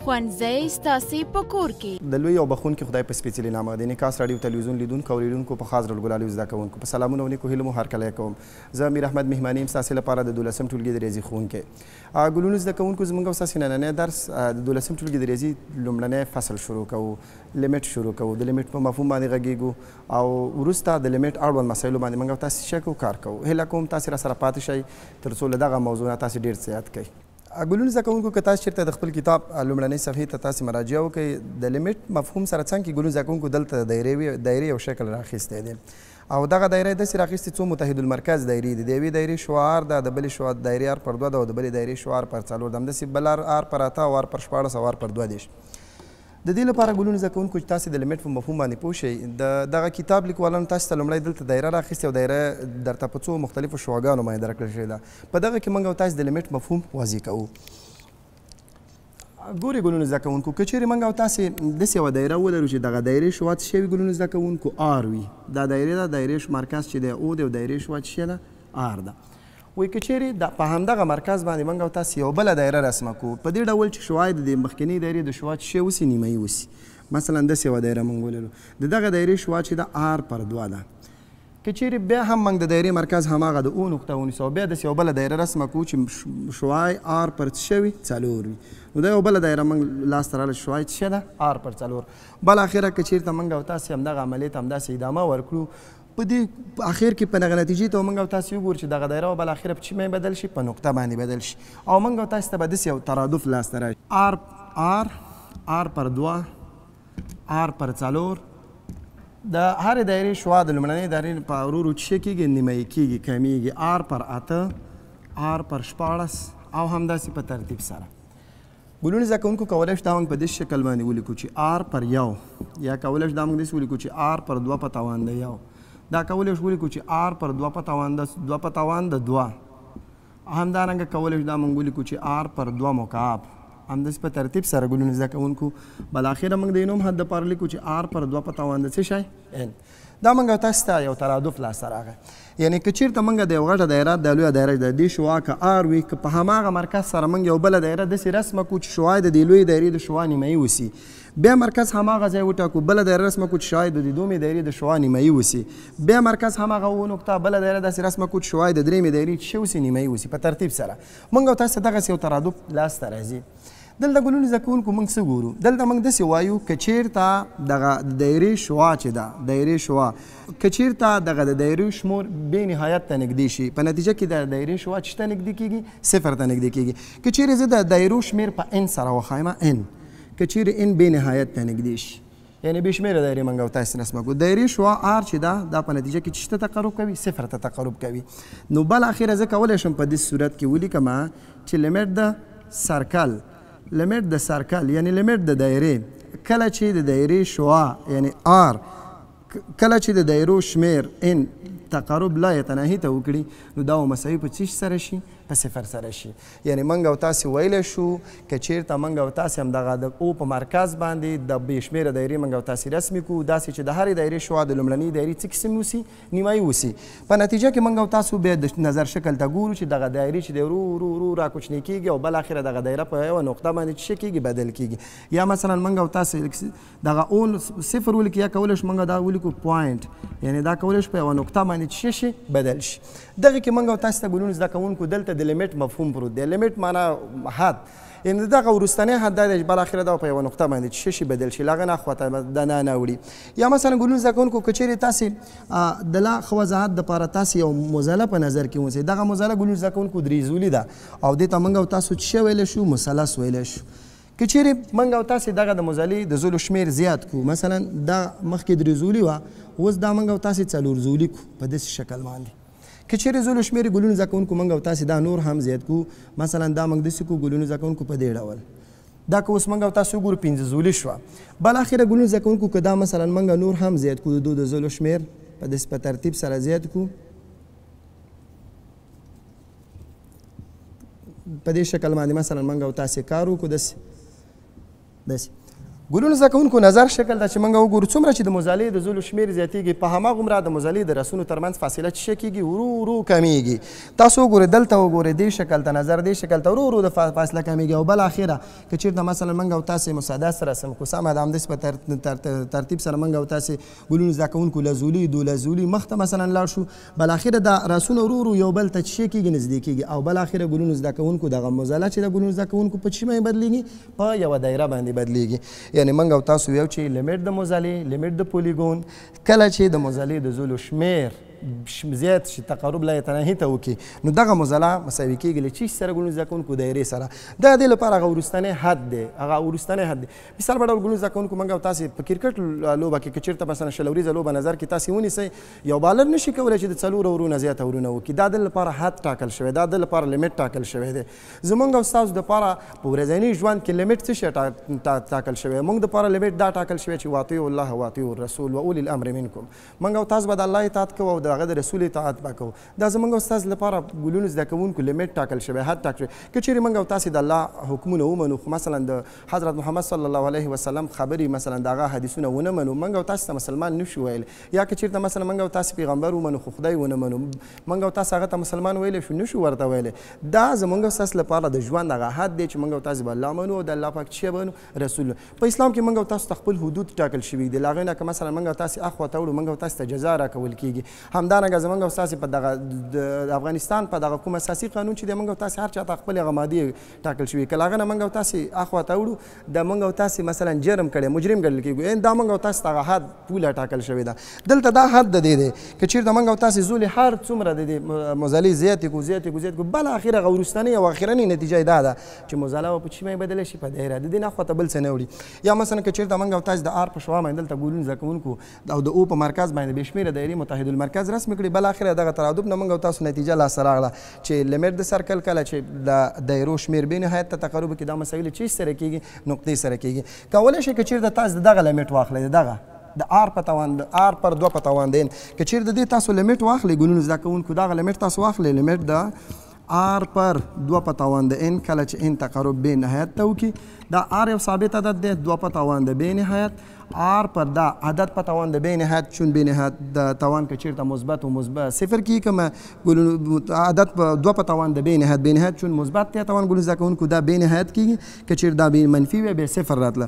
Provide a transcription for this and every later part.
ښوونځی ستاسې په کور کې د لوی او بخښونکي خدای په سپېڅلي نامه د انعکاس راډیو تلویزیون لیدونکو او لیدونکو په خاص ډول ګلالیو زده کوونکو په سلامونه او نیکو هیلو مو هرکلی کوم زه امیر احمد مهماني یم ستاسې لپاره د 12 ټولګي د ریاضي ښوونکی ګلونو زده کوونکو زموږ او ستاسې نننی درس د 12 ټولګي د ریاضي لومړنی فصل شروع کوو لیمټ شروع کوو د لیمټ په مفهوم باندې غږیږو او وروسته د لیمټ اړوند مسایلو باندې موږ او تاسې شک او کار کوو هیله کوم تاسې راسره پاتې شئ تر څو له دغه موضوع نه تاسې ډېر څه یاد کړئ ګلونو زده کوونکو که تاسو چېرته د خپل کتاب لومړنۍ صفحې ته تاسې مراجعه وکړئ د لیمټ مفهوم سره څنګ کې ګلونو زده کوونکو دلته دایرې یو شکل راخیستی دی او دغه دایره یې داسې راخیستې څو متحد المرکز دایرې دي د یوې دایرې شعار ده د بلې دایرې ار پر 2 ده او د بلې دایرې شعار پر 4 ده همداسې بل ار پر 8 او ار پر 14 او ار پر 22 د دې لپاره ګلونو زده کوونکو چې تاسې د لیمټ په مفهوم باندې پوه شئ دغه کتاب لیکوالانو تاسو ته لومړی دلته دایره راخیستې او دایره درته په څو مختلفو شعاګانو باندې درکړل شوې ده په دغه کې موږ او تاسې د لیمټ مفهوم واضح کوو ګورې ګلونو زده کوونکو که چیرې موږ او تاسې داسې یوه دایره ولرو چې دغه دایرې شعاع څه شی وي ګلونو زده کوونکو آر وي دا دایرې ده دایرې مرکز چې دی او دی او دایرې شعاع څه شی ده آر ده وایي که چیرې په همدغه مرکز باندې موږ او تاسې یو بله دایره رسمه کوو په دې ډول چې شعاع د مخکینۍ دایرې د شعاع څه شی وسي نیمایي وسي مثلا داسې یوه دایره موږ ولرو د دغه دایرې شعاع چې ده آر پر 2 ده که چیرې بیا هم موږ د دایرې مرکز هماغه د او نقطه ونیسو او بیا داسې یو بله دایره رسمه کوو چې شعاع آر پر څه شی وي 4 وي نو دا یو بله دایره موږ لاسته راغله شعاع څه شی ده آر پر 4 بالاخره که چیرته موږ او تاسې همدغه عملیې ته همداسې ادامه ورکړو په دې اخر کې په دغه نتیجې ته موږ او تاسې وګورو چې دغه دایره بالاخره په څه باندې بدل شي په نقطه باندې بدل شي او موږ او تاسې ته به داسې یو ترادف لاسته راشي آر پر 2 آر پر 4 د هرې دایرې شعاع د لومړنۍ دایرې په ورو ورو څه کېږي نیمایي کېږي کمیږي آر پر 8 آر پر 14 او همداسې په ترتیب سره ګلونو زده کوونکو کولی شو دا موږ په دې شکل باندې ولیکو چې آر پر 1 یا کولی شو دا موږ داسې ولیکو چې آر پر 2 په توان د 1 دا کولی شو ولیکو چې آر پر 2 په توان د 2 همدارنګه کولی شو دا موږ ولیکو چې آر پر 2 مکعب همداسې په ترتیب سره ګلونو زده کوونکو بالاخره موږ د نوم حد دپاره لیکو چې آر پر 2 په توان د څه شی ان دا موږ تاسو ته یو ترادف لاسته راغی یعنی که چیرته موږ د یو غټه دایره د لویه دایره د دې شعاع که آر وي که په هماغه مرکز سره موږ یو بله دایره داسې رسمه کړو چې شعاع د دې لویې دایرې د شعاع نیمایي وسي بیا مرکز هماغه ځای وټاکو بله دایره رسمه کړو چې شعاع د دې دومې دایرې د شعاع نیمایي وسي بیا مرکز هماغه ونقطه بله دایره داسې رسمه کړو چې شعاع د درېیمې دایرې څه وسي نیمایي وسي په ترتیب سره موږ او تاسو ته دغسې یو ترادف لاسته راځي دلته ګلونو زده کوونکو موږ څه ګورو دلته موږ داسې وایو که چیرته دغه دایرې شعاع چې ده دایرې شعاع که چیرته دغه د دایرې شمور بې نهایت ته نږدې شي په نتیجه کې د دایرې شعاع څه ته نږدې کېږي 0 ته نږدې کېږي که چیرې زه د دایرو شمېر په ان سره وښایم ان که چیرې ان بې نهایت ته نږدې شي یعنې بې شمېره دایرې موږ او تاسې رسمه کړو دایرې شعاع آر چې ده دا په نتیجه کې څه ته تقرب کوي 0 ته تقرب کوي نو بالاخره زه کولی شم په دې صورت کې ولیکم چې لیمټ د سرکل لیمټ د سرکل یعنی لیمټ د دایرې کله چې د دایرې شعاع یعنی آر کله چې د دایرو شمیر ان تقرب لا یتناهي ته وکړي نو دا مساوي په څه سره شي په 0 سره شي یعنی موږ او تاسې ویلی شو که چیرته موږ او تاسې همدغه د او په مرکز باندې د بې شمېره دایرې موږ او تاسې رسمې کړو داسې چې د هرې دایرې شعاع د لومړنۍ دایرې څه قسم وسي نیمایي وسي په نتیجه کې موږ او تاسو بیا د نظر شکل ته ګورو چې دغه دایرې چې دی ورو ورو ورو راکوچنۍ کېږي او بالاخره دغه دایره په یوه نقطه باندې څه کېږي بدل کېږي یا مثلا موږ او تاسې دغه او 0 ولیکو یا کولی شو موږ دا ولیکو پوینټ یعنی دا کولی شو په یوه نقطه باندې څه شي بدل شي دغه کې موږ او تاسو ته ګلونو زده کوونکو دلته د لیمټ مفهوم پروت دی لیمټ معنا حد یعنې دغه وروستنی حد دا دی چې بالاخره دا په یوه نقطه باندې څه شي بدل شي له هغه نه خواته دننه نه وړي یا مثلا ګلونو زده کوونکو که چیرې تاسې د لا ښه وضاحت دپاره تاسې یو مزله په نظر کې ونیسئ دغه مزله ګلونو زده کوونکو درېزولي ده او دې ته موږ او تاسو څه ویلی شو مثلث ویلی شو که چیرې موږ او تاسې دغه د مزلې د زولو شمېر زیات کړو مثلا دا مخکې درېزولي وه اوس دا موږ او تاسې 4 زولي کړو په داسې شکل باندې که چیرې زولو شمېرې ګلونو زده کوونکو موږ او تاسې دا نور هم زیات کړو مثلا دا موږ داسې کړو ګلونو زده کوونکو په دې ډول دا که اوس موږ او تاسو وګورو 5 زولي شوه بالاخره ګلونو زده کوونکو که دا مثلا موږ نور هم زیات کړو د زولو شمېر په داسې په ترتیب سره زیات کړو په دې شکل باندې مثلا موږ او تاسې کار وکړو داسې ګلونو زده کوونکو نظر شکل دا چې موږ وګورو څومره چې د مزالې د زولو شمېر زیاتېږي په هماغومره د مزالې د رسونو ترمنځ فاصله چې څه کېږي ورو ورو کمیږي تاسو وګورئ دلته وګورئ دې شکل ته نظر دې شکل ته ورو ورو د فاصله کمیږي او بالاخره که چېرته مثلا موږ او تاسې مسادس رسم کو سمه ده همداسې په ترتیب سره موږ او تاسې ګلونو زده کوونکو له زولي دوله زولي مخ ته مثلا لاړ شو بالاخره دا رسونه ورو ورو یو بل ته چې کېږي نږدې کېږي او بالاخره ګلونو زده کوونکو دغه مزاله چې د ګلونو زده کوونکو په څه باندې بدلېږي په یوه دایره باندې بدلېږي یعنې موږ او تاسو یو چې لیمیټ د مزالې لیمیټ د پولیګون کله چې د مزالې د زولو شمیر زیات شي تقرب لا یتناهي ته وکړي نو دغه مزاله مساوي کېږي له چی سره ګلونو زده کوونکو دایرې سره دا د دې لپاره هغه وروستنی حد دی هغه وروستنی حد دی مثال په ډول ګلونو زده کوونکو موږ او تاسې په کرکټ لوبه کې که چېرته مثلا شل اوریزه لوبه نظر کې تاسې ونیسئ یو بالر نشي کولی چې د څلورو ورونه زیاته ورونه وکړي دا د لپاره حد ټاکل شوی دا د لپاره لیمیټ ټاکل شوی دی زموږ او ستاسو دپاره په ورځني ژوند کې لیمیټ څه شی ټاکل شوی موږ دپاره لیمیټ دا ټاکل شوی چې واطیعوا الله واطیعوا الرسول واولي الامر منکم موږ او تاسو به د الله اطاعت کوو او د هغه د رسول اطاعت به کوو دا زموږ او ستاسو لپاره ګلونو زده کوونکو لیمیټ ټاکل شوی حد ټاکل شوی که چېرې موږ او تاسې د الله حکمونه ومنو خو مثلا د حضرت محمد صلی الله علیه وسلم خبرې مثلا د هغه حدیثونه ونه منو موږ او تاسې ته مسلمان نشو ویلی یا که چېرته مثلا موږ او تاسې پیغمبر ومنو خو خدای ونه منو موږ او تاسې هغه ته مسلمان ویلی شو نشو ورته ویلی دا زموږ او ستاسو لپاره د ژوند هغه حد دی چې موږ او تاسې به الله منو او د الله پاک څه منو رسول په اسلام کې موږ او تاسو ته خپل حدود ټاکل شوي دي له هغې نه که مثلا موږ او تاسې اخوا ته وړو موږ او تاسې ته جزا راکول کېږي همدارنګه زموږ او ستاسې په دغه د افغانستان په دغه کوم اساسي قانون چې دی موږ او تاسې هر چا ته خپلې هغه مادې ټاکل شوي که له هغه نه موږ او تاسې اخوا ته وړو د موږ او تاسې مثلا جرم کړی مجرم ګڼل کېږو دا موږ او تاسې ته هغه حد پوله ټاکل شوې ده دلته دا حد د دې دی که چېرته موږ او تاسې زولې هر څومره د دې مزالې زیاتې کړو بالاخره هغه وروستنۍ او اخرنۍ نتیجه یې دا ده چې مزاله به په چی باندې بدله شي په دایره د دې نه اخوا ته بل څه نه وړي یا مثلا که چېرته موږ او تاسې د آر په شوا باندې دلته ګلونو زده کوونکو او د او په مرکز باندې بې شمېره دایرې متحد المرکز رسم کړي بالاخره دغه ترادف نه موږ او تاسو نتیجه لاسته راغله چې لیمیټ د سرکل کله چې د دایرو شمېر بې نهایت ته تقرب کړي دا مسایل چې سره کېږي نقطې سره کېږي کولی شئ که چېرته تاسو دغه لیمیټ واخلئ دغه د آر په توان د آر پر 2 په توان دین که چېرته د دې تاسو لیمیټ واخلئ ګلونو زده کوونکو دغه لیمیټ تاسو واخلئ لیمیټ د آر پر 2 په توان د ان کله چې ان تقرب بې نهایت ته وکړي دا آر یو ثابت عدد دی 2 په توان د بې نهایت آر پر دا عدد په توان د بې نهایت چون بې نهایت د توان که چېرته مثبت و مثبت صفر کېږي که عدد په 2 په توان د بې نهایت چون مثبت دی توان ګلونو زده کوونکو دا بې نهایت کېږي که چېرته دا منفي وي بیا صفر راتله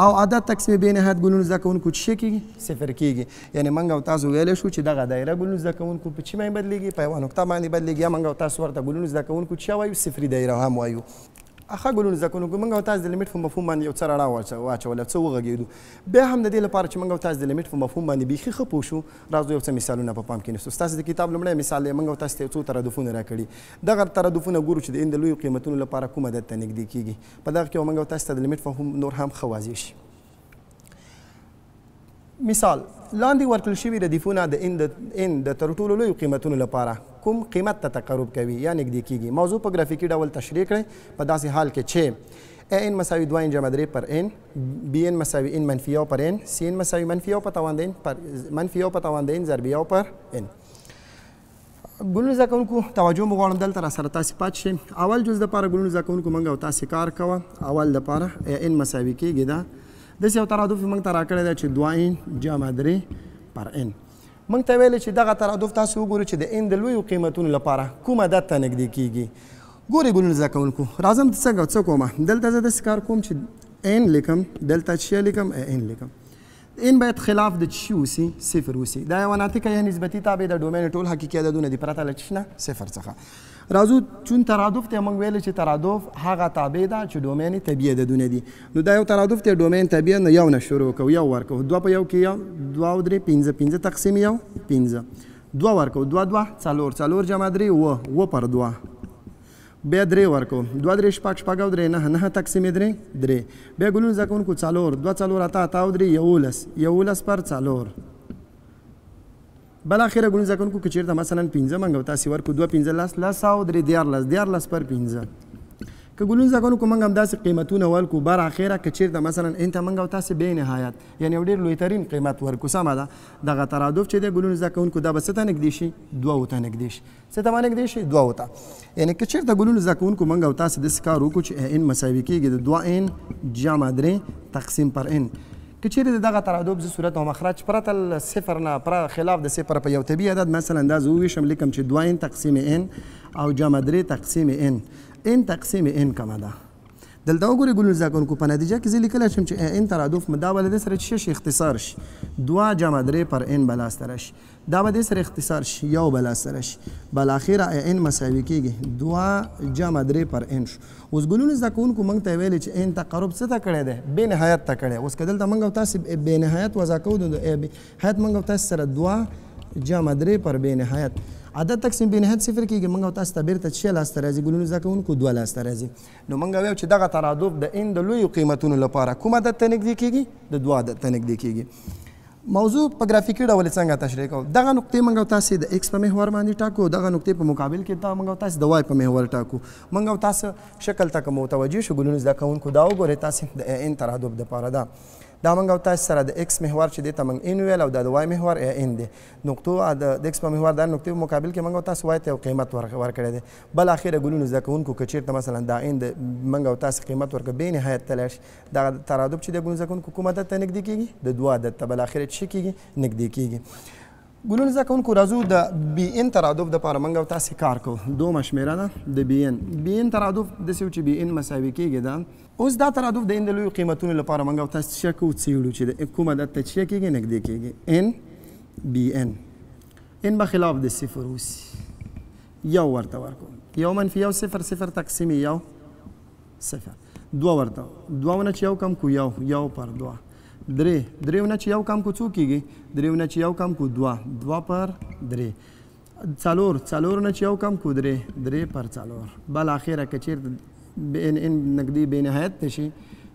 او عدد تقسیم بې نهایت ګلونو زده کوونکو څه کېږي صفر کېږي یعنې موږ او تاسو ویلی شو چې دغه دایره ګلونو زده کوونکو په چی باندې بدلېږي په یوه نقطه باندې بدلېږي یا موږ او تاسو ورته ګلونو زده کوونکو څه وایو صفري دایره هم وایو ښه ګلونو زده کوونکو موږ او تاسو د لیمیټ په مفهوم باندې یو څه رڼا واچوله څه وغږېدو بیا هم د دې لپاره چې موږ او تاسو د لیمیټ په مفهوم باندې بیخي ښه پوه شو راځو یو څه مثالونه په پام کې نیسو ستاسو د کتاب لومړی مثال دی موږ او تاسو ته یو څو ترادفونه راکړي دغه ترادفونه ګورو چې د ان د لویو قیمتونو لپاره کوم عدد ته نږدې کېږي په دغه کې موږ او تاسو ته د لیمیټ مفهوم نور هم ښه واضح شي مثال لاندې ورکړل شوي ردیفونه د ان د تر ټولو لویو قیمتونو لپاره کوم قیمت ته تقرب کوي یا نږدې کېږي موضوع په ګرافیکي ډول تشریح کړئ په داسې حال کې چې ان مساوي 2 ان جمع 3 پر ان بی ان مساوي ان منفي 1 پر ان سی ان مساوي منفي 1 په توان د ان پر منفي 1 په توان د ان ضرب 1 پر ان ګلونو زده کوونکو توجه مو غواړم دلته راسره تاسې پاتې شئ اول جز دپاره ګلونو زده کوونکو موږ او تاسې کار کوه اول دپاره ان مساوي کېږي دا داسې یو ترادف موږ ته راکړی دی چې 2 ان جمع 3 پر ان موږ ته ویلې چې دغه ترادف تاسو وګورئ چې د ان د لویو قیمتونو لپاره کوم عدد ته نږدې کېږي ګورئ ګلونو زده کوونکو راځم څه کومه دلته زه داسې کار کوم چې ان لیکم دلته څه لیکم ان لیکم ان باید خلاف د چی اوسي صفر اوسي دا یوه ناطقه یا نسبتي تابع د ډومین ټول حقیقي عددونه دي پرته له چی نه صفر څخه راځو چون ترادف ته موږ ویلی چې ترادف هغه تابع ده چې ډومین طبیعي عددونه دي نو دا یو ترادف دی ډومین طبیعي نو یو نه شروع کوو یو ورکوو 2 په یو کې یو 2 او 3 5 تقسیم یو 5 2 ورکوو 2 2 4 جمع 3 و پر 2 بیا 3 ورکوو 2 3 شپږ او 3 9 تقسیم 3 بیا ګلونو زده کوونکو 4 2 4 8 او 3 11 پر 4 بالاخره ګلونو زده کوونکو که چېرته مثلا 15 موږ او تاسې ورکړو 2 15 10 او 3 14 پر 15 که ګلونو زده کوونکو موږ همداسې قیمتونه ورکړو براخره که چېرته مثلا انته موږ او تاسې بې نهایت یعنې یو ډېر لویترین قیمت ورکړو سمه ده دغه ترادف چې دی ګلونو زده کوونکو دا به څه ته نږدې شي 2 ته نږدې شي څه ته به نږدې شي 2 ته یعنې که چېرته ګلونو زده کوونکو موږ او تاسې داسې کار وکړو چې ان مساوي کېږي د 2 ان جمع 3 تقسیم پر ان که چیرې د دغه ترادف زه صورت او مخرج پرته له صفر نه خلاف د صفر په یو طبیعي عدد مثلا دا زه وویشم لیکم چې 2 ان تقسیم ان او جمع 3 تقسیم ان تقسیم ان کومه ده دلته وګورئ ګلونه زده کوونکو په نتیجه کې زه لیکلی شم چې ان ترادف دا به له دې سره چې شي اختصار شي 2 جمع 3 پر ان به لاسته راشي دا به دې سره اختصار شي یو به لاسته راشي بالاخره ان مساوي کېږي 2 جمع 3 پر ان شو اوس ګلونه زده کوونکو موږ ته ویلې چې ان تقرب څه ته کړی دی بې نهایت ته کړی اوس که دلته موږ او تاسې بې نهایت وضع کوو د نهایت موږ او تاسې سره 2 جمع 3 پر بې نهایت عدد تقسیم بې نهایت صفر کېږي موږ او تاسو ته بیرته چې لاسته راځي ګلونه زده کوونکو 2 لاسته راځي نو موږ ویو چې دغه ترادف د ان د لویو قیمتونو لپاره کوم عدد ته نږدې کېږي د 2 عدد ته نږدې کېږي موضوع په ګرافیکي ډول څنګه تشریح کوو دغه نقطې موږ او تاسې د ایکس په محور باندې ټاکو دغه نقطې په مقابل کې دا موږ او تاسې د وای په محور ټاکو موږ او تاسو شکل ته که متوجه شو ګلونه زده کوونکو دا وګورئ تاسې د ان ترادف دپاره ده دا موږ او تاسو سره د ایکس محور چې دی ته موږ ان ویل او دا د وای محور ان دی نقطو د ایکس په محور دا نقطې په مقابل کې موږ او تاسو وای ته یو قیمت ورکړی دی بالاخره ګلونه زده کوونکو که چېرته مثلا دا ان د موږ او تاسو قیمت ورکړه بې نهایت ته لاړ شي دغه ترادف چې دی ګلونه زده کوونکو کوم عدد ته نږدې کېږي د 2 عدد ته بالاخره څه کېږي نږدې کېږي ګلونه زده کوونکو راځو د بي ان ترادف دپاره موږ او تاسې کار کوو 2 شمېره ده د بي ان ترادف داسې و چې بي ان مساوي کېږي دا اوس دا ترادف د ان د لویو قیمتونو لپاره موږ او تاسې څه کوو څېړو چې د کوم عدد ته څه کېږي نږدې کېږي ان بي ان به خلاف د صفر اوسي یو ورته ورکوو یو منفي یو صفر صفر تقسیم یو صفر 2 ورته 2 نه چې یو کم کو یو پر 2 درې نه چې یو کم کو څو کېږي 3 نه چې یو کم کو 2 پر 3 څلور نه چې یو کم کو 3 پر 4 بالاخره که چېرته ان نږدې بې نهایت ته شي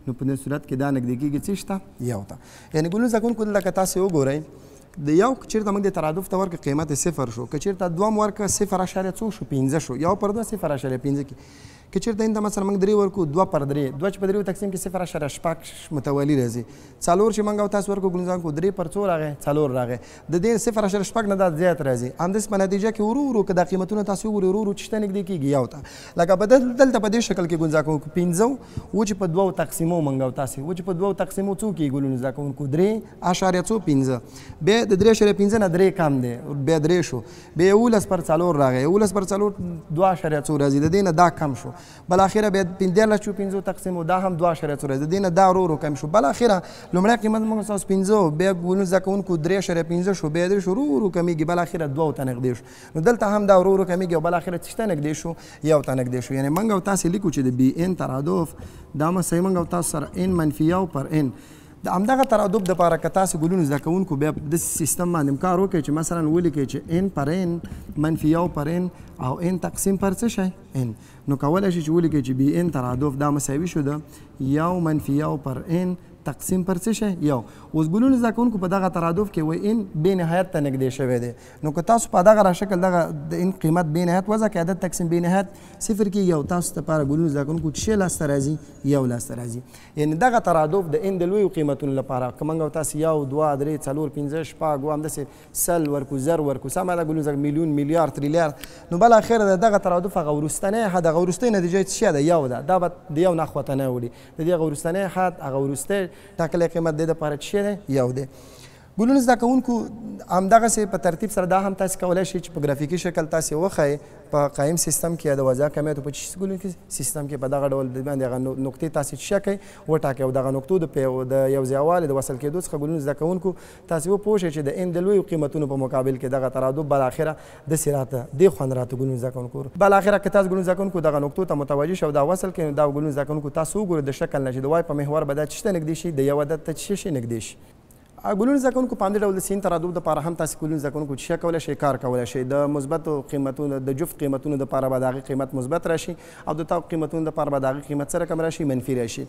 نو په دې صورت کې دا نږدې کېږي څه شته یو ته یعنې ګلونه زده کوونکو دلته که تاسې وګورئ د یو که چېرته موږ د ترادف ته ورکړه قیمت صفر شو که چېرته 2 ورکړه 0.5 شو 15 شو یو پر 2 0.5 کې که چېرته ان ته مثلا موږ 3 ورکو 2 پر 3 2 چې په 3 تقسیم کې 0.6 متوالي راځي 4 چې موږ او تاسو ورکو ګلونه زده کوونکو 3 پر 4 راغی 4 راغی د دې 0.6 نه دا زیات راځي همداسې په نتیجه کې ورو که دا قیمتونه تاسو وګورئ ورو چې ته نږدې کېږي یو ته لکه په دلته په دې شکل کې ګلونه زده کوونکو 15 و چې په 2 تقسیمو موږ او تاسې و چې په 2 تقسیمو څو کېږي ګلونه زده کوونکو 3.15 بیا د 3.15 نه 3 کم دی بیا 3 شو بیا 11 پر 4 راغی 11 پر 4 2.4 راځي د دې نه دا کم شو بالاخره بیا 15 تقسیمو دا هم 2.4 راځي د دې نه دا ورو کم شو بالاخره لومړی قیمت موږ 15 بیا ګلونه زده کوونکو 3.15 شو بیا 3 شو ورو کمیږي بالاخره 2 ته نږدې شو نو دلته هم دا ورو کمیږي او بالاخره څه ته نږدې شو یو ته نږدې شو یعنې موږ او تاسې لیکو چې د بي ان ترادف دا مساوي موږ او تاسو سره ان منفي یو پر ان د همدغه ترادف دپاره که تاسو ګلونه زده کوونکو بیا داسې سیستم باندې کار وکړئ چې مثلا ولیکئ چې ان پر ان منفي یو پر ان او ان تقسیم پر څه شی ان نو کولی شي چې ولیکئ چې بي ان ترادف دا مساوي شو د یو منفي یو پر ان تقسیم پر څه شی یو اوس ګلونه زده کوونکو په دغه ترادف کې وایي ان بې نهایت ته نږدې شوی دی نو که تاسو په دغه راشکل دغه د ان قیمت بې نهایت وضع کړئ عدد تقسیم بې نهایت صفر کېږي او تاسو دپاره ګلونه زده کوونکو چې لاسته راځي یو لاسته راځي یعنې دغه ترادف د ان د لویو قیمتونو لپاره که موږ او تاسو 1 2 3 4 5 6 همداسې 100 ورکو 0 ورکو سمه ده ګلونه زده میلیون میلیارد تریلیارد نو بالاخره د دغه ترادف هغه وروستنی حد هغه وروستۍ نتیجه څه ده یو ده دا به د یو نه خواته نه وړي د دې هغه وروستنی حد هغه وروستی ټاکلی قیمت د دپاره څه دی یو دی ګلونه زده کوونکو همدغسې په ترتیب سره دا هم تاسې کولی شئ چې په ګرافیکي شکل تاسې وښایئ په قایم سیستم کې یا د وضع کمیتو په ګلونو کې سیستم کې په دغه ډول د باندې هغه نقطې تاسې څه کوئ وټاکئ او دغه نقطو د یو ځایوالي د وصل کېدو څخه ګلونه زده کوونکو تاسې وپوه شئ چې د ان د لویو قیمتونو په مقابل کې دغه ترادف بالاخره داسې راته دې خوند راته ګلونه زده کوونکو بالاخره که تاسو ګلونه زده کوونکو دغه نقطو ته متوجه شئ او دا وصل کړئ نو دا ګلونه زده کوونکو تاسو وګورئ د شکل نه چې د وای په محور به دا څه ته نږدې شي د یو عدد ته څه شي نږدې شي ګلونه زده کوونکو په همدې ډول د سین ترادف دپاره هم تاسې ګلونه زده کوونکو څه کولی شئ کار کولی شئ د مثبتو قیمتونو د جفت قیمتونو دپاره به د هغې قیمت مثبت راشي او د تا قیمتونو دپاره به د هغې قیمت څه رقم راشي منفي راشي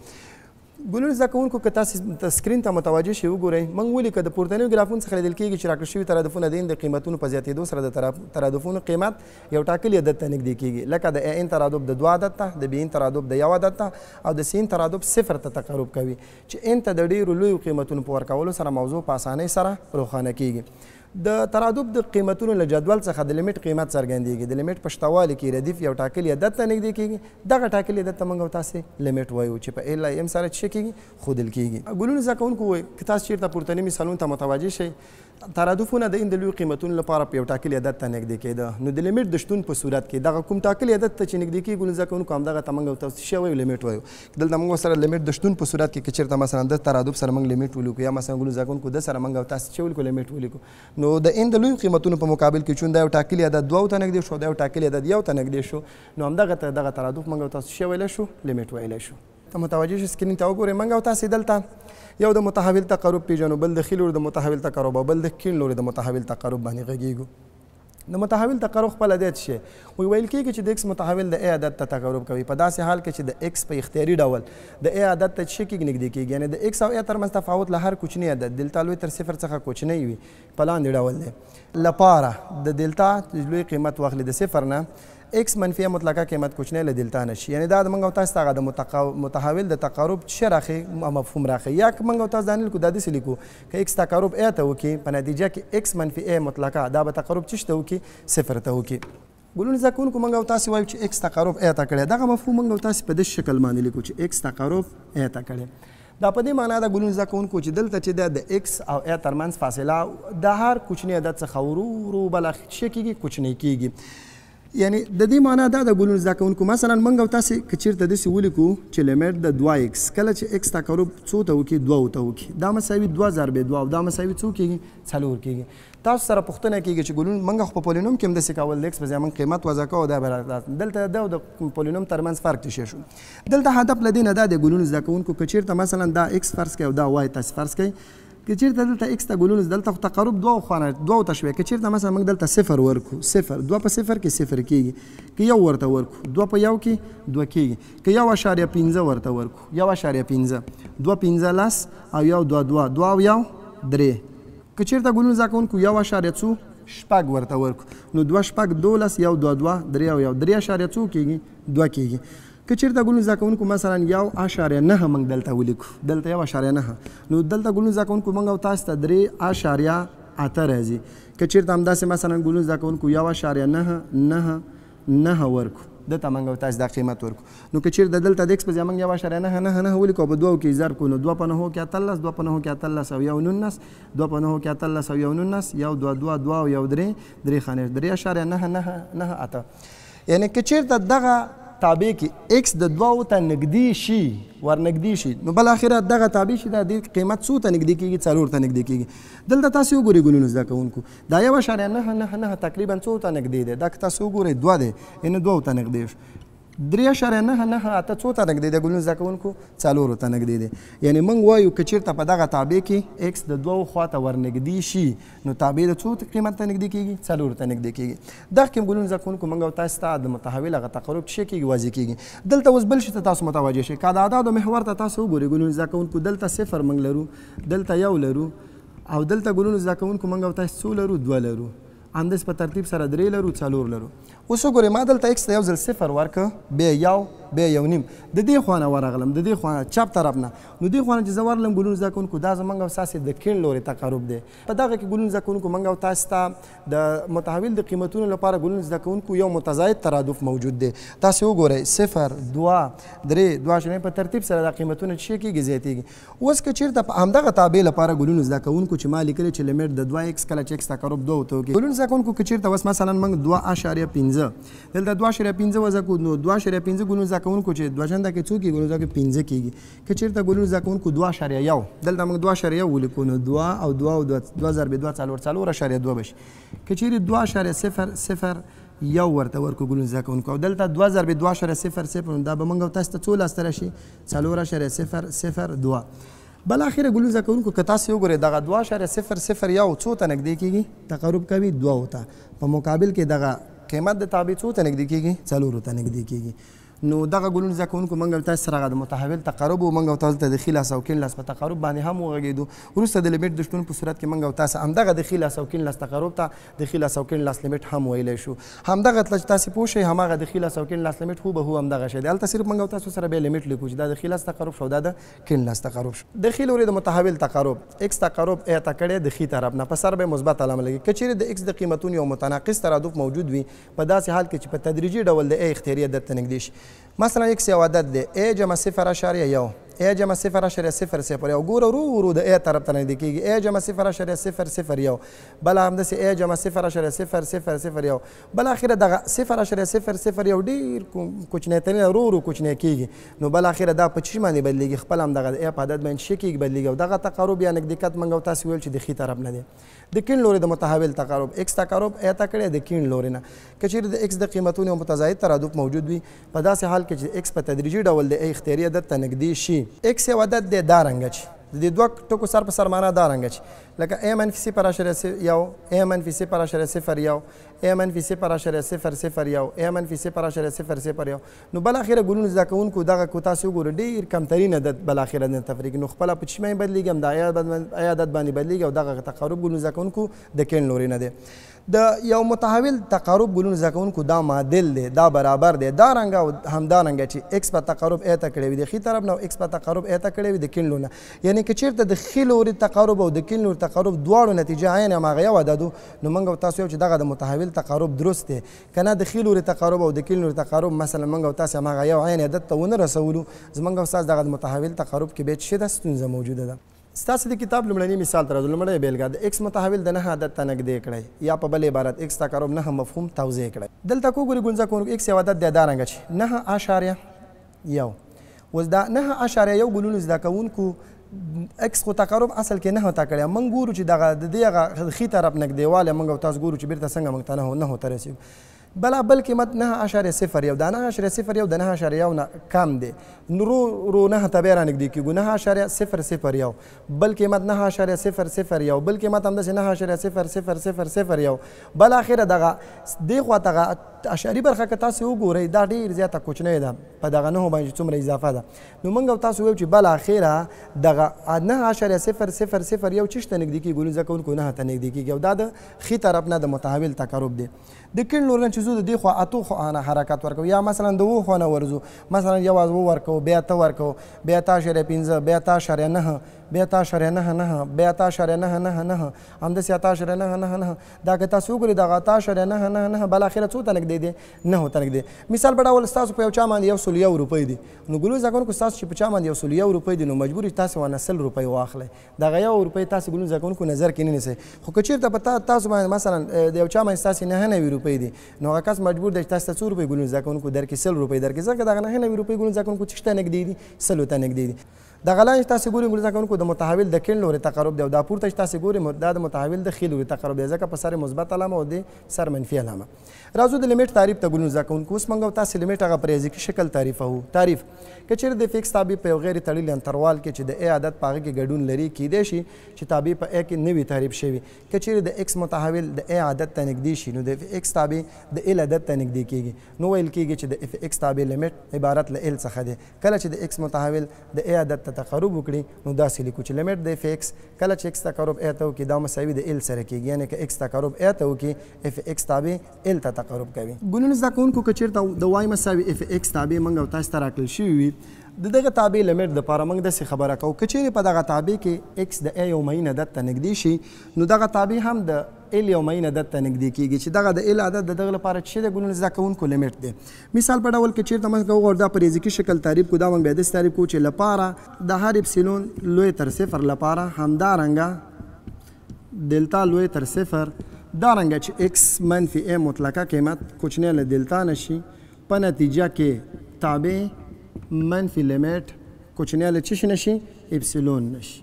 ګلونه زده کوونکو که تاسې سکرین ته متوجه شئ وګورئ موږ ولیکه د پورتنیو ګرافونو څخه لیدل کېږي چې راکړل شوي ترادفونه د ان د قیمتونو په زیاتېدو سره د ترادفونو قیمت یو ټاکلي عدد ته نږدې کېږي لکه د ان ترادف د 2 عدد ته د بي ان ترادف د 1 عدد ته او د سین ترادف 0 ته تقرب کوي چې ان ته د ډېرو لویو قیمتونو په ورکولو سره موضوع په اسانۍ سره روښانه کېږي د ترادف د قیمتونو له جدول څخه د لیمیټ قیمت څرګندېږي. د لیمیټ په شتوالي کې ردیف یو ټاکلي عدد ته نږدې کېږي. دغه ټاکلي عدد ته موږ او تاسې لیمیټ وایو چې په ال ام سره څه کېږي ښودل کېږي. ګلونو زده کوونکو وایي که تاسو چېرته پورتني مثالونو ته متوجه شئ ترادفونه د این د لویو قیمتونو لپاره په یو ټاکلي عدد ته نږدې کېده نو د لیمیټ د شتون په صورت کې دغه کوم ټاکلي عدد ته چې نږدې کېږي ګلونو زده کوونکو همدغه ته موږ او تاسو څه وایو لیمیټ وایو. دلته موږ سره لیمیټ د شتون په صورت کې که چېرته مثلا د ترادف سره موږ لیمیټ ولیکو یا مثلا ګلونو زده کوونکو د سره موږ او تاسو څه ولیکو لیمیټ ولیکو نو د این د لویو قیمتونو په مقابل کې چون دا یو ټاکلي عدد دوو ته نږدې شو دا یو ټاکلي عدد یو ته نږدې شو نو همدغه ته دغه ترادف موږ او تاسو څه ویلی شو لیمیټ ویلی شو. ته متوجه شئ سکرین ته وګورئ موږ او تاسې دلته یو د متحول تقارب پیژنو بل د ښي لوري د متحول تقارب او بل د کیڼ لوري د متحول تقارب باندې غږیږو. د متحول تقارب خپل عدد شي ویل کېږي چې د ایکس متحول د ا عدد ته تقارب کوي په داسې حال کې چې د ایکس په اختیاري ډول د ا عدد ته څه کېږي نږدې کېږي یعنې د ایکس او ا ترمنځ تفاوت له هر کوچني عدد دلتا لوی تر صفر څخه کوچنی وي په لاندې ډول دی. لپاره د دلتا لوی قیمت واخلي د صفر نه ایکس منفیه مطلقه قیمت کوچنی له دلتا نشي یعنی دا د موږ او تاسو ته د متحول د تقارب څه راښیي مفهوم راښیي یا که موږ او تاسو دا نه لیکو دا داسې لیکو که ایکس تقارب ا ته وکړي په نتیجه کې ایکس منفي ا مطلقه دا به تقارب څه ته وکړي صفر ته وکړي. ګلونو زده کوونکو موږ او تاسو وایو چې ایکس تقارب ا ته کړی دغه مفهوم موږ او تاسو په داسې شکل باندې لیکو چې ایکس تقارب ا ته کړی دا په دې معنا ده ګلونو زده کوونکو چې دلته چې د ایکس او ا ترمنځ فاصله د هر کوچني عدد څخه ورو ورو بله څه کېږي کوچنی کېږي. یعنی د دې معنا دا د ګلونو زده کوونکو مثلا موږ او تاسې که چېرته داسې ولیکو چې لیمیټ د 2 ایکس کله چې ایکس تقارب څو ته وکړي 2 ته وکړي دا مساوي 2 ضرب 2 او دا مساوي څو کېږي 4 کېږي. تاسو سره پوښتنه کېږي چې ګلونو موږ خو په پولینوم کې هم داسې کول د ایکس په ځای موږ قیمت وضع کوو دا به دلته د او د پولینوم ترمنځ فرق څه شو. دلته هدف له دې نه دا د ګلونو زده کوونکو که چېرته مثلا دا ایکس فرض کړئ او دا وای تاسې فرض کړئ که چېرته دلته ایکس ته ګلونو دلته خو تقارب دوو ته شوی که چېرته مثلا موږ دلته صفر ورکو صفر 2 په صفر کې صفر کېږي که یو ورته ورکو 2 په یو کې 2 کېږي که 1.5 ورته ورکو 1.5 2 15 او یو 2 2 2 او یو 3 که چېرته ګلونو زده کوونکو 1.4 ورته ورکو نو 2 شپږ 12 یو 2 2 3 او یو 3.4 کېږي 2 کېږي. که چېرته ګلونو زده کوونکو مثلا 1.9 موږ دلته ولیکو دلته 1.9 نو دلته ګلونو زده کوونکو موږ او تاسو ته 3.8 راځي. که چېرته همداسې مثلا ګلونو زده کوونکو 1.9 ورکو دلته موږ او تاسو دا قیمت ورکو نو که چېرته دلته د ایکس په ځای موږ 1.9 ولیکو په دوو کې ضرب کړو نو 2 په 9 کې 18 2 په 9 کې 18 او یو 19 2 په 9 کې 18 او یو 19 یو 2 2 2 او یو 3 خانې 3.998 یعنی که چېرته دغه تابع کې ایکس د 2 ته نږدې شي ورنږدې شي نو بالاخره دغه تابع شي دا د قیمت څو ته نږدې کېږي 4 ته نږدې کېږي. دلته تاسو وګورئ ګلونو زده کوونکو دا 1.999 تقریبا څو ته نږدې دی دا که تاسو وګورئ 2 دی یعنې 2 ته نږدې شو 3.998 څو ته نږدې دی ګلونو زده کوونکو 4 ته نږدې دی. یعنې موږ وایو که چېرته په دغه تابع کې ایکس د 2 خواته ورنږدې شي نو تابع د څو قیمت ته نږدې کېږي 4 ته نږدې کېږي. دغه کې ګلونو زده کوونکو موږ او تاسو ته د متحول هغه تقارب څه کېږي واضح کېږي. دلته اوس بل شي ته تاسو متوجه شئ که د اعدادو محور ته تاسو وګورئ ګلونو زده کوونکو دلته صفر موږ لرو دلته یو لرو او دلته ګلونو زده کوونکو موږ او تاسو څو لرو 2 لرو همداسې په ترتیب سره 3 لرو 4 لرو. اوس وګورئ ما دلته ایکس ته یو ځل صفر ورکړه بیا یو بیا یو نیم د دې خوا نه ورغلم د دې خوا نه چپ طرف نه نو دې خوا نه چې زه ورغلم ګلونو زده کوونکو دا زموږ او ستاسې د کیڼ لورې تقارب دی. په دغه کې ګلونو زده کوونکو موږ او تاسو ته د متحول د قیمتونو لپاره ګلونو زده کوونکو یو متضاعف ترادف موجود دی. تاسو وګورئ 0 2 3 2 په ترتیب سره دا قیمتونه څه کېږي زیاتېږي. اوس که چېرته په همدغه تابع لپاره ګلونو زده کوونکو چې ما لیکلی چې لیمیټ د 2 ایکس کله چې ایکس تقارب 2 ته وکړي ګلونو زده کوونکو که چېرته اوس مثلا موږ 2.5 دلته 2.5 وضع کړو نو 2.5 ګلونو زده کوونکو چې 2 چنده کې څو کېږي ګلونو زده کې 15 کېږي. که چېرته ګلونو زده کوونکو 2.1 دلته موږ 2.1 ولیکو نو 2 او 2 او 2 ضرب 2 4.2 به شي. که چېرې 2.001 ورته ورکو ګلونو زده کوونکو او دلته 2 ضرب 2.00 دا به موږ او تاسو ته څو لاسته راشي 4.002. بالاخره ګلونو زده کوونکو که تاسو وګورئ دغه 2.001 څو ته نږدې کېږي تقارب کوي 2 ته په مقابل کې دغه قیمت د تابع څو ته نږدې کېږي 4 ته نږدې کېږي. نو دغه ګلونه زده کوونکو موږ او تاسو سره هغه د متحول تقارب و موږ او تاسو ته د ښي لاس او کیڼ لاس په تقارب باندې هم وغږېدو. وروسته د لیمیټ د شتون په صورت کې موږ او تاسو همدغه د ښي لاس او کیڼ لاس تقارب ته د ښي لاس او کیڼ لاس لیمیټ هم ویلی شو. همدغه چې تاسو پوه شئ هماغه د ښي لاس او کیڼ لاس لیمیټ هو همدغه شی دی. هلته صرف موږ او تاسو سره بیا لیمیټ لیکو چې دا د ښي لاس تقارب شو دا د کیڼ لاس تقارب شو. د ښي لوري د متحول تقارب اکس تقارب اعطا کړی د ښي طرف نه په سر به مثبت علامه لګي. که چیرې د اکس د قیمتونو یو متناقض ترادف موجود وي په داسې حال کې چې په تدریجي ډول د ا اختیاري عدد ته نږدې شي. مثلا اکس یو عدد دی ا جمع 0.1 ا جمع 0.00 یو ګوره ورو ورو د ا طرف ته نږدې کېږي ا جمع 0.001 بله همداسې ا جمع 0.001 بالاخره دغه 0.001 ډېر کوچنیترین ورو ورو کوچنی کېږي نو بالاخره دا په چی باندې بدلېږي خپل هم دغه د ا په عدد باندې څه کېږي بدلېږي او دغه تقارب یا نږدېکت موږ او تاسو ویل چې د ښي طرف نه دی. د کیڼ لوري د متحول تقارب اکس تقارب اعطا کړی د کیڼ لوري نه. که چیرې د اکس د قیمتونو یو متضاعف ترادف موجود وي په داسې حال کې چې اکس په تدریجي ډول د ا اختیاري عدد ته نږدې شي اکس یو عدد دی دا رنګه چې د دې دوه ټکو سر په سر معنا دا رنګه چې لکه ا منفي 0.1 ا منفي 0.01 ا منفي 0.001 ا منفي 0.001 نو بالاخره ګلونه زده کوونکو دغه کو تاسو وګورئ ډېر کمترین عدد بالاخره نه تفریق نو خپله په چشمه بدلېږي هم د ا عدد باندې بدلېږي او دغه تقارب ګلونه زده کوونکو د کیڼ لوري نه دی. د یو متحول تقارب ګلونه زده کوونکو دا معادل دی دا برابر دی دا رنګه او همدارنګه چې اکس په تقارب اعطا کړی وي د ښي طرف نه او اکس په تقارب اعطا کړی وي د کیڼ لوري نه. یعنې که چېرته د ښي لوري تقارب او د کیڼ لوري تقارب دواړو نتیجه عین هماغه یو عدد نو موږ او تاسو یو چې دغه د متحول تقارب درست دی که نه د ښي لوري تقارب او د کیڼ لوري تقارب مثلا موږ او تاسو هماغه یو عین عدد ته ونه رسولو زموږ او ستاسو دغه د متحول تقارب کې بیا څه ده ستونزه موجوده ده. ستاسو د کتاب لومړني مثال ته راځو. لومړی بیلګه د اکس متحول د 9 عدد ته نږدې کړی یا په بل عبارت اکس تقارب 9 مفهوم توضیح کړی. دلته کو ګورئ ګونځه کوونکو اکس یو عدد دی دا رنګه چې 9.1 اوس دا 9.1 ګلونه زده کوونکو اکس خو تقارب اصل کې 9 ته کړی موږ ګورو چې دغه د دې هغه ښي طرف نږدېوالی موږ او تاسو ګورو چې بیرته څنګه موږ ته 9 ته رسېږو. بل قیمت 9.01 دا 9.01 د 9.1 نه کم دی نو رو 9 ته بیا رانږدې کېږو 9.001 بل قیمت 9.001 بل قیمت همداسې 9.0001 بالاخره دغه دې خوا دغه اشعري برخه که تاسو وګورئ دا ډېر زیاته کوچنۍ ده په دغه 9 باندې څومره اضافه ده نو موږ او تاسو ویو چې بالاخره دغه 9.001 چیش ته نږدې کېږي ګلونه زده کوونکو 9 ته نږدې کېږي او دا د ښي طرف نه د متحول تقارب دی. د کیڼ لوري نه چې زه د دې خوا اتو خوا نه حرکت ورکوو یا مثلا د 7 خوا نه ورځو مثلا یوازې 7 ورکوو بیا 8 ورکوو بیا 8.5 بیا 8.9 بیا 8.99 بیا 8.999 همداسې 8.999 دا که تاسو وګورئ دغه 8.999 بالاخره څو ته نږدې دی 9 ته نږدې. مثال په ډول ستاسو په یو چا باندې 101 روپۍ دي نو ګلونه زده کوونکو ستاسو چې په چا باندې 101 روپۍ دي نو مجبور یې تاسو ورنه 100 روپۍ واخلئ دغه 1 روپۍ تاسو ګلونه زده کوونکو نظر کې نه نیسئ. خو که چېرته په تاسو باندې مثلا د یو چا باندې ستاسې 99 روپۍ دي نو هغه کس مجبور دی چې تاسو ته څو روپۍ ګلونه زده کوونکو درکړي 100 روپۍ درکړي ځکه دغه 99 روپۍ ګلونه زده کوونکو څه ته نږدې دي 100 ته نږدې دي. دغه لاندې تاسو ګورئ ګلونه زده کوونکو د متحول د کیڼ لوري تقارب دی او دا پورته چې تاسو ګورئ دا د متحول د ښي لوري تقارب دی ځکه په سر مثبت علامه او د سر منفي علامه. راځو د لیمیټ تعریف ته ګلونه زده کوونکو. اوس موږ او تاسو لیمیټ هغه په ریاضیکي شکل تعریفوو. تعریف که چېرې د فکس تابع په یو غیر تړلي انتروال کې چې د ا عدد په هغه کې ګډون لري کیدای شي چې تابع په ا کې نه وي تعریف شوي. که چېرې د اکس متحول د ا عدد ته نږدې شي نو د اکس تابع د ال عدد ته نږدې کېږي نو ویل کېږي چې د اکس تابع لیمیټ عبارت له ال څخه دی. کله چې د اکس متحول د ا عدد ته تقارب وکړي نو داسې لیکو چې لیمیټ د اف اکس کله چې اکس تقارب ا ته وکړي دا مساوي د ال سره کېږي یعنې که اکس تقارب ا ته وکړي اف اکس تابع ال ته تقارب کوي. ګلونه زده کوونکو که چېرته د وای مساوي اف اکس تابع موږ او تاسو ته راکړل شوي وي د دغه تابع لیمیټ دپاره موږ داسې خبره کوو که چېرې په دغه تابع کې اکس د ا یو معین عدد ته نږدې شي نو دغه تابع هم د ال یو معین عدد ته نږدې کېږي چې دغه د ال عدد د دغه لپاره چې د ګلونه زده کوونکو لیمیټ دی. مثال په ډول کې چېرته موږ وګورو دا په ریاضیکي شکل تعریف کړو دا موږ بیا داسې تعریف کوو چې لپاره د هر اپسیلون لوی تر صفر لپاره همدارنګه دلتا لوی تر صفر دارنګه چې اکس منفي ا مطلقه قیمت کوچنی له دلتا نشي په نتیجه کې تابع منفي لیمیټ کوچنی له څه نشي اپسیلون نشي.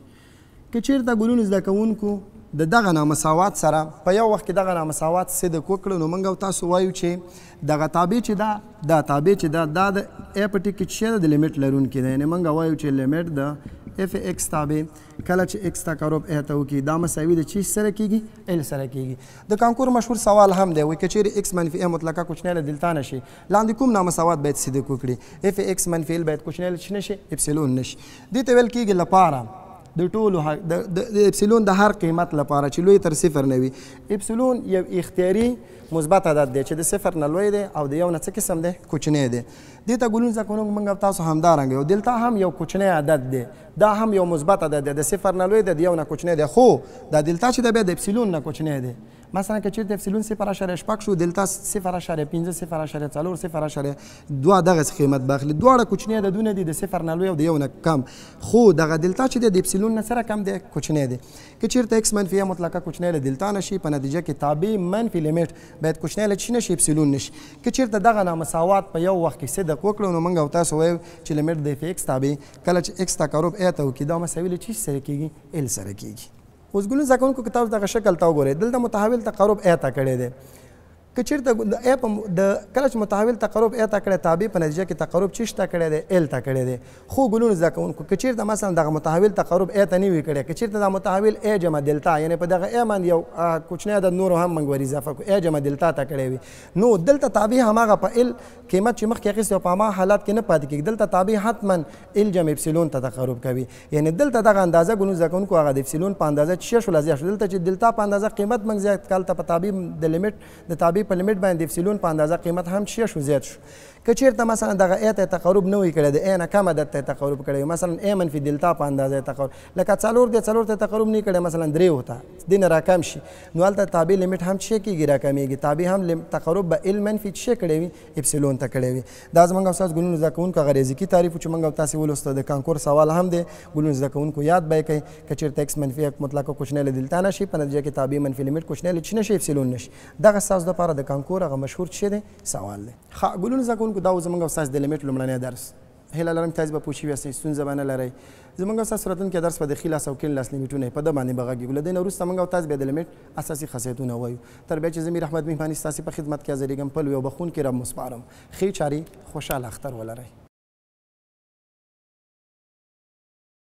که چېرته ګلونه زده کوونکو د دغه نامساوات سره په یو وخت کې دغه نامساوات صدق وکړو نو موږ او تاسو وایو چې دغه تابع چې دا تابع چې دا د ا په ټکي چې د لیمیټ لرونکی دی یعنې موږ وایو چې لیمیټ د اف ایکس تابع کله چې ایکس تقرب ا ته وکړي دا مساوي د چی سره کیږي ال سره کیږي د کانکور مشهور سوال هم دی وایي که چیرې ایکس منفي ا مطلقه کوچنی له دلتا نشي لاندې کوم نامساوات باید صدق وکړي اف ایکس منفي ال باید کوچنی له نشي اپسیلون نشي دې ته ویل کیږي لپاره د ټولو د اپسیلون د هر قیمت لپاره چې لوی تر صفر نه وي اپسیلون یو اختیاري مثبت عدد دی چې د صفر نه لوی دی او د یو نه څه قسم دی کوچنی دی دې ته ګلون زده کوونکو موږ تاسو همدارنګه یو دلتا هم یو کوچنی عدد دی دا هم یو مثبت عدد دی د صفر نه لوی دی د یو نه کوچنی دی خو دا دلتا چې دی بیا د اپسیلون نه کوچنی دی مثلا که چیرته اپسیلون 0.6 شو دلتا 0.5 0.4 0.2 دغه قیمت باخلي دواړه کوچنی عددونه دي د صفر نه لوی او د یو نه کم خو دغه دلتا چې د اپسیلون نه سره کم دی کوچنی دی که چیرته ایکس منفي مطلقه کوچنی له دلتا نشي په نتیجه کې تابع منفي لیمیټ باید کوچنی له چی نشي اپسیلون نشي که چیرته دغه نامساوات په یو وخت کې صدق وکړو نو موږ او تاسو وایو چې لیمیټ د اف ایکس تابع کله چې ایکس تقرب ا ته وکړي دا مساوي له چی سره کیږي ال سره کیږي اوس ګلون زده کوونکو که تاسو دغه شکل ته وګورئ دلته متحول تقرب ا ته کړی دی که چیرته د کله چې متحول تقرب ا ته کړی تابع په نتیجه کې تقرب چی شته کړی دی ال ته کړی دی خو ګلون زده کوونکو که چیرته مثلا دغه متحول تقرب ا ته نه وي کړی که چیرته دا متحول ا جمع دلتا یعنی په دغه ا باندې یو کوچنی عدد نور هم موږ ور اضافه کړو ا جمع دلتا ته کړی وي نو دلته تابع هماغه په ال قیمت چې مخکې اخیستی په هماغه حالات کې نه پاتې کېږي دلته تابع حتما ال جمع اپسیلون ته تقرب کوي یعنی دلته دغه اندازه ګلون زده کوونکو هغه د اپسیلون په اندازه چې شول زیات شو دلته چې دلتا په اندازه قیمت موږ زیات کال ته په تابع د لیمیټ د تابع په لیمیټ باندې اپسیلون په اندازه قیمت هم شو زیات شو که چیرته مثلا دغه ا ته تقرب نه وي کړی د ا نه کم عدد ته تقرب کړی مثلا ا منفي دلتا په اندازه تقرب لکه څلور دی څلور ته تقرب نه کړی مثلا درې وته دې نه راکم شي نو هلته تابع لیمیټ هم څه کېږي راکمیږي تابع هم تقرب به ال منفي څه کړی وي اپسیلون ته کړی وي دا زموږ استاد ګلون زده کوونکو هغه ریاضیکي تعریف چې موږ تاسو ولوسته د کانکور سوال هم دی ګلون زده کوونکو یاد به کوي که چیرته ایکس منفي مطلقه کوچنی له دلتا نشي په نتیجه کې تابع منفي لیمیټ کوچنی له نشي اپسیلون نشي دغه ستاسو دپاره د کانکور هغه مشهور څه دی سوال دی ښه ګلون زده کوونکو دا زموږ استاد د لیمیټ لومړنی درس هیله لرم تاسو به پوه شوي یاستئ ستونزه به نه لرئ زموږ ستاسو راتلونکی درس به د ښي لاس او کیڼ لاس لیمیټونه په ده باندې به غږیږو له دې نه وروسته موږ او تاسو بیا د لیمیټ اساسي خاصیتونه وایو تر بیا چې زه میر احمد مهماني ستاسې په خدمت کې حاضرېږم پل وي او بخونکي رب مو سپارم ښې چارې خوشحاله اختر ولرئ